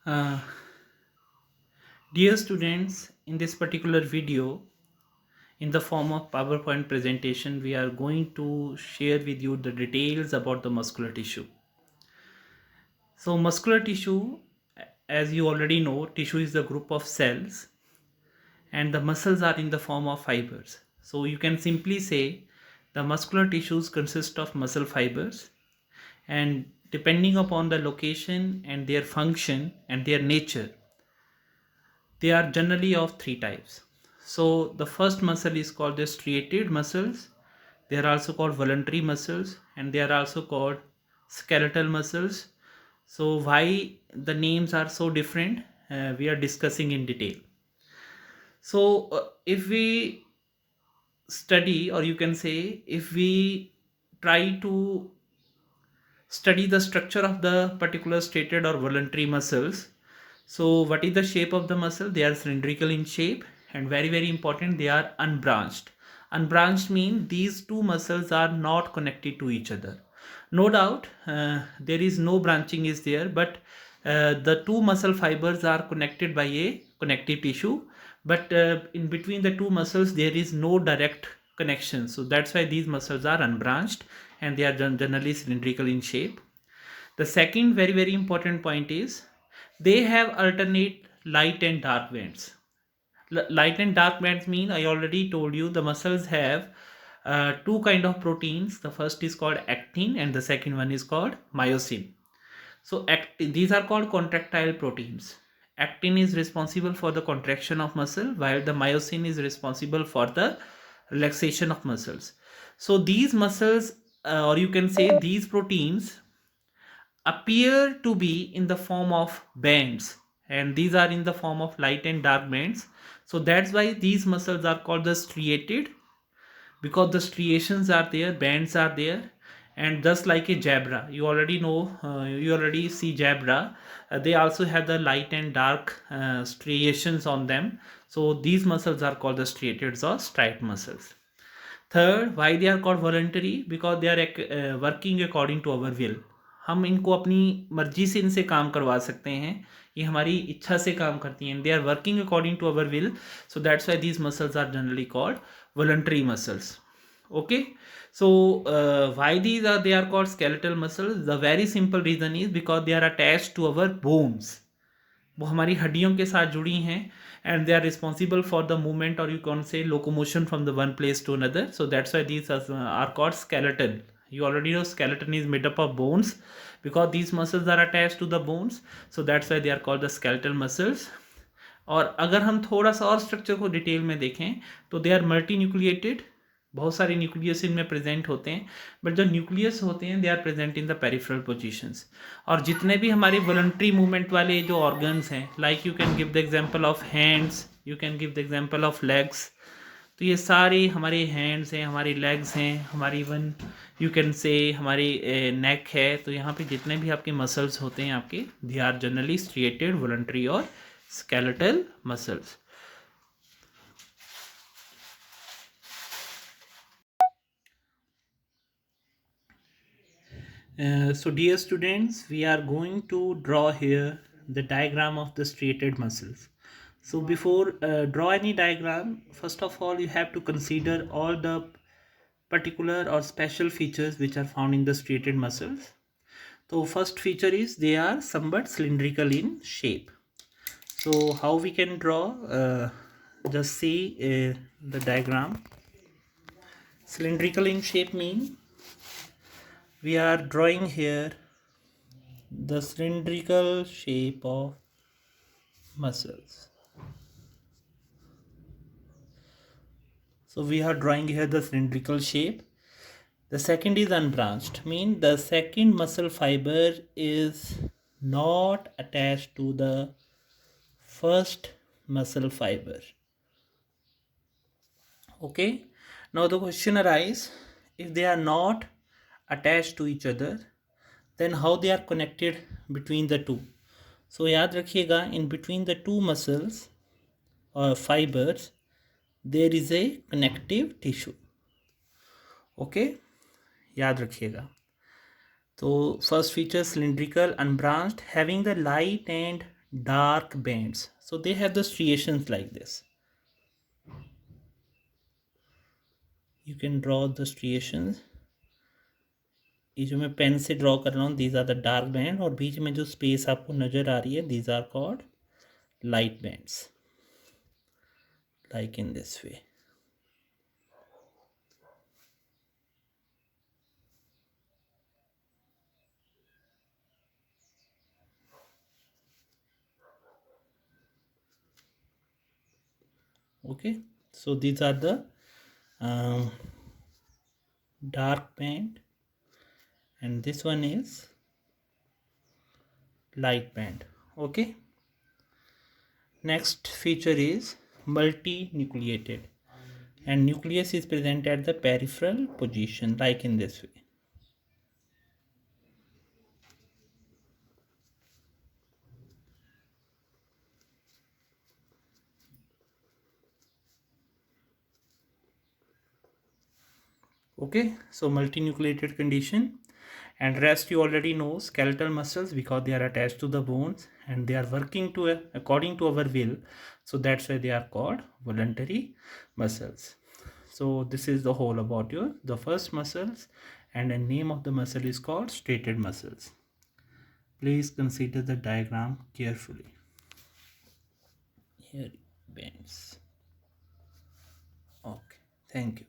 Uh, Dear students, in this particular video, in the form of PowerPoint presentation, we are going to share with you the details about the muscular tissue. So, muscular tissue, as you already know, tissue is the group of cells, and the muscles are in the form of fibers. So, you can simply say the muscular tissues consist of muscle fibers, and depending upon the location and their function and their nature, they are generally of three types. So the first muscle is called the striated muscles. They are also called voluntary muscles, and they are also called skeletal muscles. So why the names are so different, we are discussing in detail. So if we study, or you can say if we try to study the structure of the particular striated or voluntary muscles. So what is the shape of the muscle? They are cylindrical in shape, and very important, they are unbranched. Unbranched mean these two muscles are not connected to each other. No doubt there is no branching is there, but the two muscle fibers are connected by a connective tissue, but in between the two muscles there is no direct connection. So that's why these muscles are unbranched, and they are generally cylindrical in shape. The second very important point is they have alternate light and dark bands. Light and dark bands mean, I already told you, the muscles have two kind of proteins. The first is called actin, and the second one is called myosin. So these are called contractile proteins. Actin is responsible for the contraction of muscle, while the myosin is responsible for the relaxation of muscles. So these muscles, or you can say these proteins, appear to be in the form of bands, and these are in the form of light and dark bands. So that's why these muscles are called the striated, because the striations are there, bands are there. And just like a zebra, you already know, you already see zebra, they also have the light and dark striations on them. So these muscles are called the striated or striped muscles. Third, why they are called voluntary, because they are working according to our will. हम इनको अपनी मर्जी से इनसे काम करवा सकते हैं, ये हमारी इच्छा से काम करती हैं. They are working according to our will, so that's why these muscles are generally called voluntary muscles. Okay, so why these are they are called skeletal muscles? The very simple reason is because they are attached to our bones. वो हमारी हड्डियों के साथ जुड़ी हैं, and they are responsible for the movement, और you can say locomotion from the one place to another. So that's why these are called skeleton. You already know skeleton is made up of bones, because these muscles are attached to the bones. So that's why they are called the skeletal muscles. और अगर हम थोड़ा सा और structure को detail में देखें, तो दे आर मल्टी न्यूक्लिएटेड. बहुत सारे न्यूक्लियस इनमें प्रेजेंट होते हैं, बट जो न्यूक्लियस होते हैं they are present in the peripheral positions. और जितने भी हमारे वॉलंटरी मूवमेंट वाले जो ऑर्गन्स हैं, like you can give the example of hands, you can give the example of legs. तो ये सारे हमारे हैंड्स हैं, हमारे लेग्स हैं, हमारी इवन यू कैन से हमारी नेक है. तो यहाँ पे जितने भी आपके मसल्स होते हैं आपके, they are generally striated, voluntary और skeletal muscles. So dear students, we are going to draw here the diagram of the striated muscles. So before draw any diagram, first of all you have to consider all the particular or special features which are found in the striated muscles. So first feature is they are somewhat cylindrical in shape. So how we can draw? Just see the diagram. Cylindrical in shape mean we are drawing here the cylindrical shape of muscles. So we are drawing here the cylindrical shape. The second is unbranched, mean the second muscle fiber is not attached to the first muscle fiber. Okay, now the question arises, if they are not attached to each other, then how they are connected between the two. So याद रखिएगा, in between the two muscles or fibers there is a connective tissue. Okay, याद रखिएगा. तो first feature cylindrical, unbranched, having the light and dark bands. So they have the striations like this. You can draw the striations. ये जो मैं pen से draw कर रहा हूँ, these are the dark band, और बीच में जो स्पेस आपको नजर आ रही है, these are called light bands, like in this way. Okay, so these are the um, dark band, and this one is light band. Okay, next feature is multinucleated, and nucleus is present at the peripheral position, like in this way. Okay, so multinucleated condition. And rest you already know, skeletal muscles, because they are attached to the bones and they are working to according to our will, so that's why they are called voluntary muscles. So this is the whole about the first muscles, and the name of the muscle is called striated muscles. Please consider the diagram carefully. Here it bends. Okay, thank you.